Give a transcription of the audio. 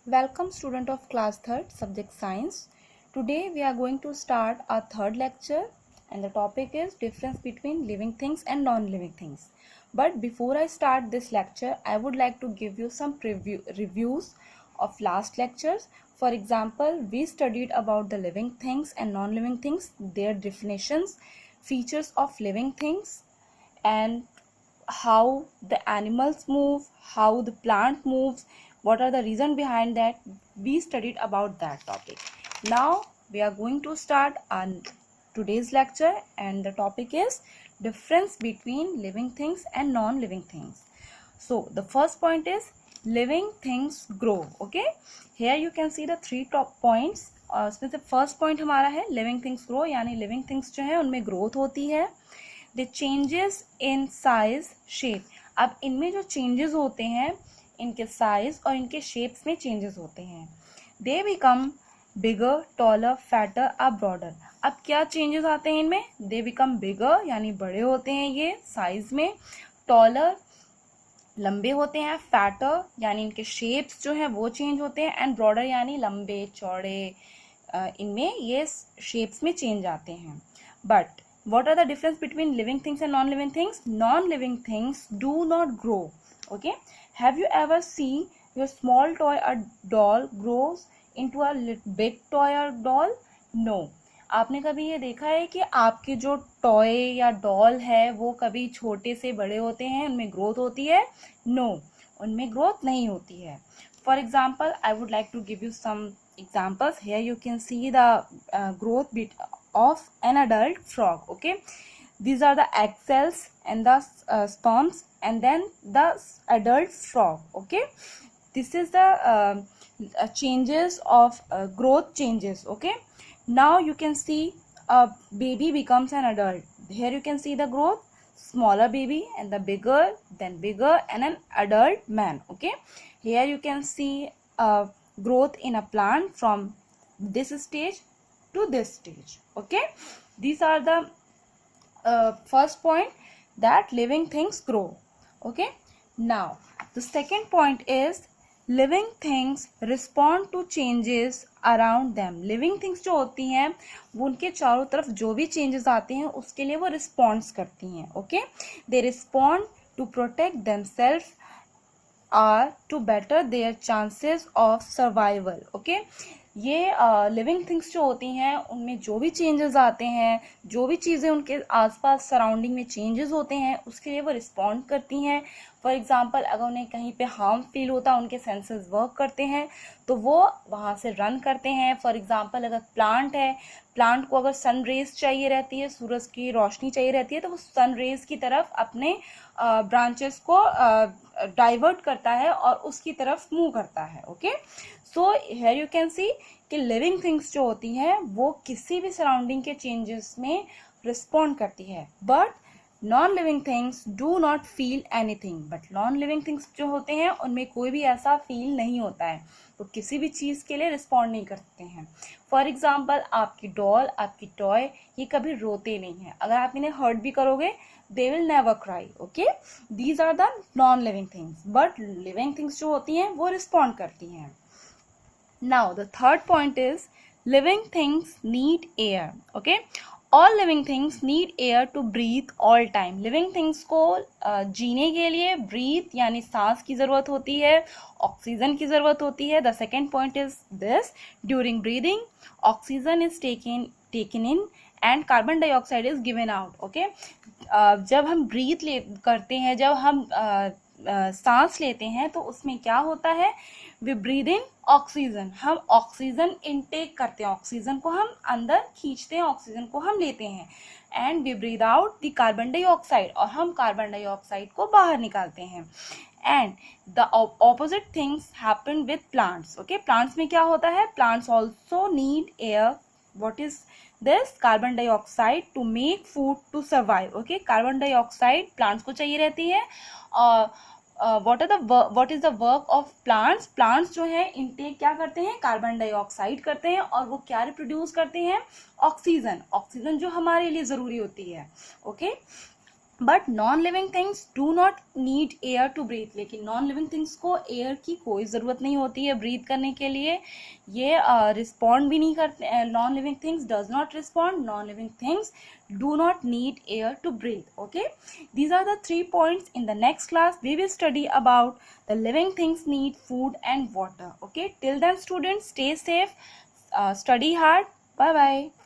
Welcome student of class 3rd subject science. Today we are going to start our third lecture and the topic is difference between living things and non-living things. But before I start this lecture, I would like to give you some reviews of last lectures. For example, we studied about the living things and non-living things, their definitions, features of living things, and how the animals move, how the plant moves, what are the reason behind that. We studied about that topic. Now we are going to start on today's lecture and the topic is difference between living things and non-living things. So the first point is living things grow. Okay, here you can see the three top points. उसमें से first point हमारा है living things grow, यानी living things जो है उनमें growth होती है. The changes in size shape. अब इनमें जो चेंजेस होते हैं, इनके साइज और इनके शेप्स में चेंजेस होते हैं. They become bigger, taller, fatter or broader. अब क्या चेंजेस आते हैं इनमें? They become bigger यानी बड़े होते हैं ये साइज में, taller लंबे होते हैं, fatter यानी इनके शेप्स जो है वो चेंज होते हैं, एंड broader यानी लंबे चौड़े, इनमें ये शेप्स में चेंज आते हैं. But what are the difference between living things and non-living things? Non-living things do not grow. Okay, have you ever seen your small toy or doll grows into a big toy or doll? No. आपने कभी ये देखा है कि आपके जो toy या doll है वो कभी छोटे से बड़े होते हैं, उनमें ग्रोथ होती है? No, उनमें ग्रोथ नहीं होती है. For example, I would like to give you some examples. Here you can see the growth bit of an adult frog. Okay, these are the egg cells and the sperms and then the adult frog. Okay, this is the changes of growth changes. Okay, now you can see a baby becomes an adult. Here you can see the growth, smaller baby and the bigger, then bigger and an adult man. Okay, here you can see growth in a plant from this stage to this stage. Okay, these are the first point, that living things grow. Okay, now the second point is living things respond to changes around them. living things जो होती हैं वो उनके चारों तरफ जो भी changes आते हैं उसके लिए वो response करती हैं. Okay, they respond to protect themselves or to better their chances of survival. Okay, ये लिविंग थिंग्स जो होती हैं उनमें जो भी चेंजेस आते हैं, जो भी चीज़ें उनके आसपास सराउंडिंग में चेंजेस होते हैं उसके लिए वो रिस्पॉन्ड करती हैं. फॉर एग्जांपल, अगर उन्हें कहीं पे हार्म फील होता है, उनके सेंसेस वर्क करते हैं तो वो वहाँ से रन करते हैं. फॉर एग्जांपल, अगर प्लांट है, प्लांट को अगर सन रेज चाहिए रहती है, सूरज की रोशनी चाहिए रहती है, तो वो सन रेज की तरफ अपने ब्रांचेस को डाइवर्ट करता है और उसकी तरफ मूव करता है. Okay, so here you can see कि लिविंग थिंग्स जो होती हैं वो किसी भी सराउंडिंग के चेंजेस में रिस्पॉन्ड करती है. But non living things do not feel anything. But non living things जो होते हैं उनमें कोई भी ऐसा फील नहीं होता है, वो किसी भी चीज़ के लिए रिस्पॉन्ड नहीं करते हैं. फॉर एग्जाम्पल, आपकी डॉल, आपकी टॉय, ये कभी रोते नहीं है. अगर आप इन्हें हर्ट भी करोगे, they will never cry. Okay, these are the non-living things. but living things जो होती हैं वो respond करती हैं. now the third point is living things need air. Okay, all living things need air to breathe all time. living things को जीने के लिए breathe यानी सांस की ज़रूरत होती है, ऑक्सीजन की ज़रूरत होती है. the second point is this: during breathing oxygen is taken in and carbon dioxide is given out. Okay, जब हम ब्रीथ करते हैं, जब हम सांस लेते हैं तो उसमें क्या होता है? वी ब्रीथ इन ऑक्सीजन, हम ऑक्सीजन इनटेक करते हैं, ऑक्सीजन को हम अंदर खींचते हैं, ऑक्सीजन को हम लेते हैं. And we breathe out the carbon dioxide, और हम कार्बन डाइऑक्साइड को बाहर निकालते हैं. And the opposite things happen with plants. Okay, plants में क्या होता है? Plants also need air. what is this? carbon dioxide to make food to survive. okay, carbon dioxide plants को चाहिए रहती है. what is the work of plants? plants जो है इनटेक क्या करते हैं? कार्बन डाइऑक्साइड करते हैं, और वो क्या रिप्रोड्यूस करते हैं? ऑक्सीजन. ऑक्सीजन जो हमारे लिए ज़रूरी होती है. Okay, but non living things do not need air to breathe, लेकिन नॉन लिविंग थिंग्स को एयर की कोई ज़रूरत नहीं होती है ब्रीथ करने के लिए, ये रिस्पॉन्ड भी नहीं करते, non living things does not respond, non living things do not need air to breathe. Okay, these are the 3 points. In the next class we will study about the living things need food and water. Okay, till then students, stay safe, study hard. Bye bye.